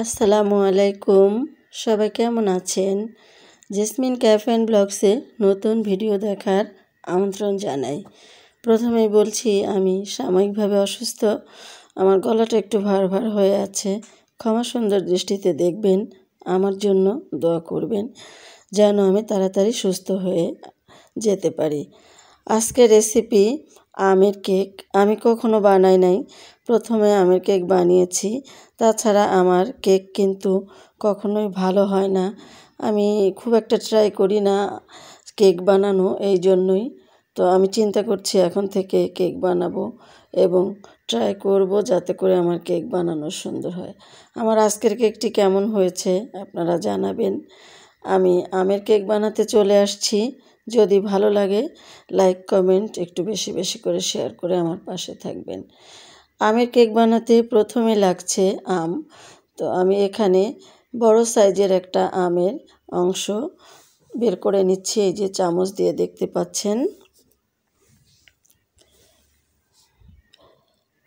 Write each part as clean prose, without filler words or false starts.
আসসালামু আলাইকুম। সবাই কেমন আছেন? জেসমিন ক্যাফে অ্যান্ড ব্লগসে নতুন ভিডিও দেখার আমন্ত্রণ জানাই। প্রথমেই বলছি, আমি সাময়িকভাবে অসুস্থ। আমার গলাটা একটু ভার ভার হয়ে আছে। ক্ষমা সুন্দর দৃষ্টিতে দেখবেন, আমার জন্য দোয়া করবেন যেন আমি তাড়াতাড়ি সুস্থ হয়ে যেতে পারি। আজকের রেসিপি আমের কেক। আমি কখনো বানাই নাই, প্রথমে আমের কেক বানিয়েছি। তাছাড়া আমার কেক কিন্তু কখনোই ভালো হয় না। আমি খুব একটা ট্রাই করি না কেক বানানো, এই জন্যই তো আমি চিন্তা করছি এখন থেকে কেক বানাবো এবং ট্রাই করব যাতে করে আমার কেক বানানো সুন্দর হয়। আমার আজকের কেকটি কেমন হয়েছে আপনারা জানাবেন। আমি আমের কেক বানাতে চলে আসছি। যদি ভালো লাগে লাইক কমেন্ট একটু বেশি বেশি করে শেয়ার করে আমার পাশে থাকবেন। আমের কেক বানাতে প্রথমে লাগছে আম। তো আমি এখানে বড় সাইজের একটা আমের অংশ বের করে নিচ্ছি, এই যে চামচ দিয়ে দেখতে পাচ্ছেন।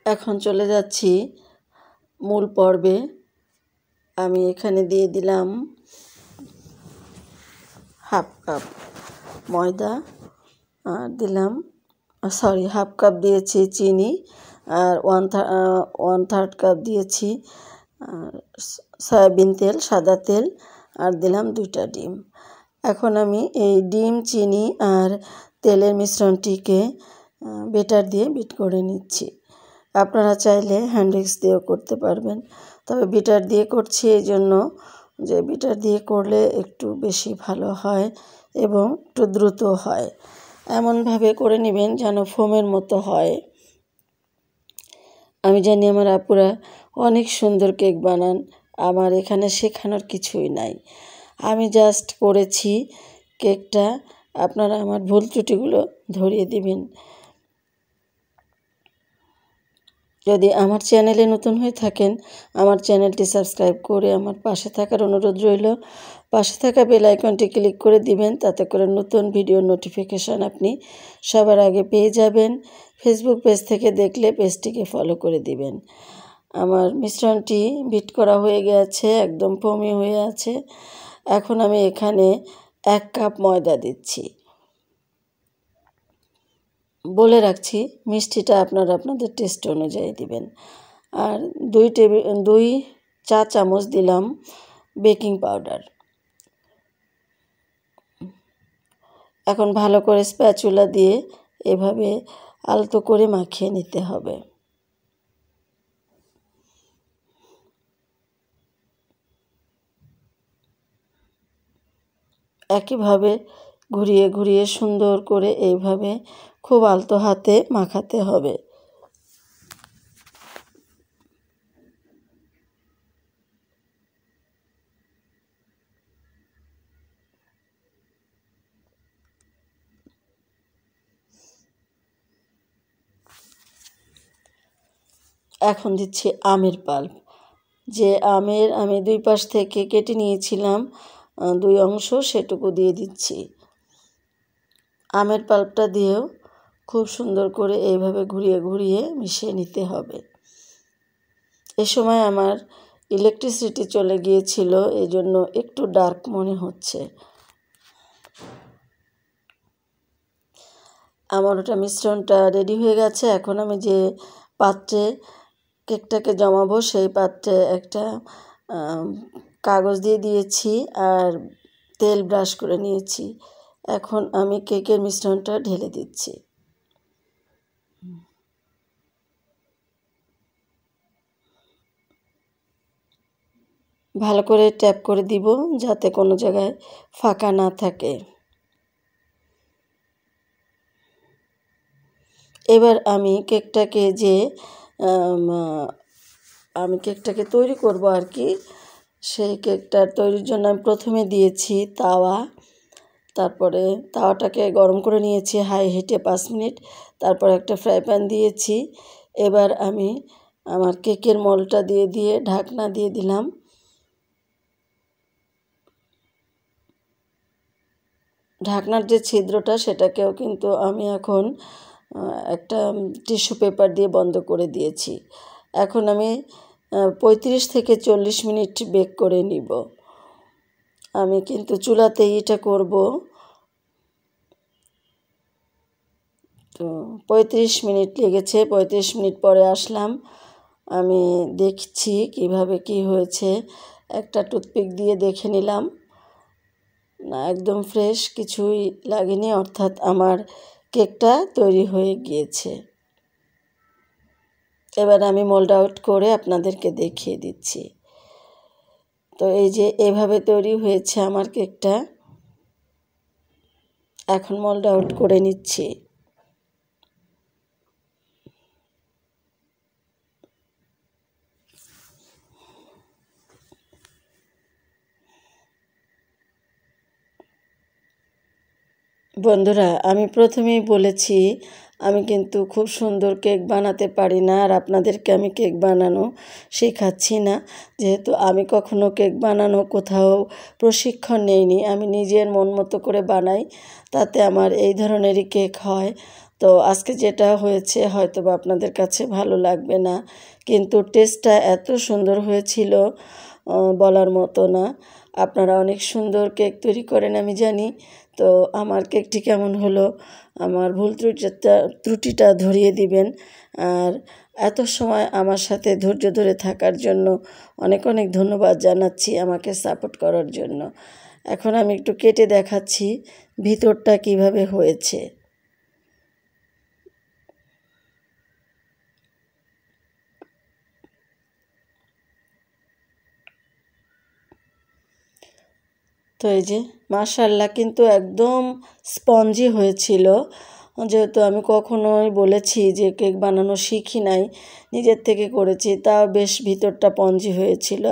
এখন চলে যাচ্ছি মূল পর্বে। আমি এখানে দিয়ে দিলাম হাফ কাপ ময়দা, আর দিলাম হাফ কাপ দিয়েছি চিনি, আর ওয়ান থার্ড কাপ দিয়েছি সয়াবিন তেল, সাদা তেল, আর দিলাম 2টা ডিম। এখন আমি এই ডিম, চিনি আর তেলের মিশ্রণটিকে বেটার দিয়ে বিট করে নিচ্ছি। আপনারা চাইলে হ্যান্ড উইক্স দিয়েও করতে পারবেন, তবে বিটার দিয়ে করছি এই জন্য যে বিটার দিয়ে করলে একটু বেশি ভালো হয় এবং একটু দ্রুত হয়। এমনভাবে করে নেবেন যেন ফোমের মতো হয়। আমি জানি আমার আপুরা অনেক সুন্দর কেক বানান, আমার এখানে শেখানোর কিছুই নাই। আমি জাস্ট করেছি কেকটা, আপনারা আমার ভুল ত্রুটিগুলো ধরিয়ে দিবেন। যদি আমার চ্যানেলে নতুন হয়ে থাকেন, আমার চ্যানেলটি সাবস্ক্রাইব করে আমার পাশে থাকার অনুরোধ রইল। পাশে থাকা বেল আইকনটি ক্লিক করে দিবেন, তাতে করে নতুন ভিডিও নোটিফিকেশান আপনি সবার আগে পেয়ে যাবেন। ফেসবুক পেজ থেকে দেখলে পেজটিকে ফলো করে দিবেন। আমার মিশ্রণটি বিট করা হয়ে গেছে, একদম ফোমি হয়ে আছে। এখন আমি এখানে 1 কাপ ময়দা দিচ্ছি। বলে রাখছি, মিষ্টিটা আপনারা আপনাদের টেস্ট অনুযায়ী দিবেন। আর 2 চা চামচ দিলাম বেকিং পাউডার। এখন ভালো করে স্প্যাচুলা দিয়ে এভাবে আলতো করে মাখিয়ে নিতে হবে। একইভাবে ঘুরিয়ে ঘুরিয়ে সুন্দর করে এইভাবে খুব আলতো হাতে মাখাতে হবে। এখন দিচ্ছি আমের পাল্প। যে আমি 2 পাশ থেকে কেটে নিয়েছিলাম 2 অংশ, সেটুকু দিয়ে দিচ্ছি। আমের পাল্পটা দিয়েও খুব সুন্দর করে এইভাবে ঘুরিয়ে ঘুরিয়ে মিশিয়ে নিতে হবে। এ সময় আমার ইলেকট্রিসিটি চলে গিয়েছিল, এজন্য একটু ডার্ক মনে হচ্ছে। আমার ওটা মিশ্রণটা রেডি হয়ে গেছে। এখন আমি যে পাত্রে কেকটাকে জমাবো সেই পাত্রে একটা কাগজ দিয়ে দিয়েছি আর তেল ব্রাশ করে নিয়েছি। এখন আমি কেকের মিশ্রণটা ঢেলে দিচ্ছি। ভালো করে ট্যাপ করে দিব যাতে কোনো জায়গায় ফাঁকা না থাকে। এবার আমি কেকটাকে তৈরি করব আর কি, সেই কেকটা তৈরির জন্য আমি প্রথমে দিয়েছি তাওয়া। তারপরে তাওয়াটাকে গরম করে নিয়েছি হাই হিটে 5 মিনিট। তারপর একটা ফ্রাই প্যান দিয়েছি। এবার আমি আমার কেকের মোলটা দিয়ে ঢাকনা দিয়ে দিলাম। ঢাকনার যে ছিদ্রটা সেটাকেও কিন্তু আমি এখন একটা টিস্যু পেপার দিয়ে বন্ধ করে দিয়েছি। এখন আমি 35 থেকে 40 মিনিট বেক করে নিব। আমি কিন্তু চুলাতেই এটা করব। তো 35 মিনিট লেগেছে। 35 মিনিট পরে আসলাম। আমি দেখছি কিভাবে কি হয়েছে। একটা টুথপিক দিয়ে দেখে নিলাম, না একদম ফ্রেশ, কিছুই লাগেনি, অর্থাৎ আমার কেকটা তৈরি হয়ে গিয়েছে। এবার আমি মোল্ড আউট করে আপনাদেরকে দেখিয়ে দিচ্ছি। তো এই যে এভাবে তৈরি হয়েছে আমার কেকটা। এখন মোল্ড আউট করে নিচ্ছি। বন্ধুরা, আমি প্রথমেই বলেছি আমি কিন্তু খুব সুন্দর কেক বানাতে পারি না, আর আপনাদেরকে আমি কেক বানানো শেখাচ্ছি না, যেহেতু আমি কখনো কেক বানানো কোথাও প্রশিক্ষণ নেইনি। আমি নিজের মন মতো করে বানাই, তাতে আমার এই ধরনেরই কেক হয়। তো আজকে যেটা হয়েছে হয়তো বা আপনাদের কাছে ভালো লাগবে না, কিন্তু টেস্টটা এত সুন্দর হয়েছিল বলার মতো না। আপনারা অনেক সুন্দর কেক তৈরি করেন আমি জানি। তো আমার কেকটি কেমন হলো, আমার ভুল ত্রুটিটা ধরিয়ে দিবেন। আর এত সময় আমার সাথে ধৈর্য ধরে থাকার জন্য অনেক অনেক ধন্যবাদ জানাচ্ছি আমাকে সাপোর্ট করার জন্য। এখন আমি একটু কেটে দেখাচ্ছি ভিতরটা কিভাবে হয়েছে। তো এই যে মাশাআল্লাহ, কিন্তু একদম স্পঞ্জি হয়েছিল। যেহেতু আমি কখনোই বলেছি যে কেক বানানো শিখি নাই, নিজের থেকে করেছি, তাও বেশ ভিতরটা স্পঞ্জি হয়েছিল।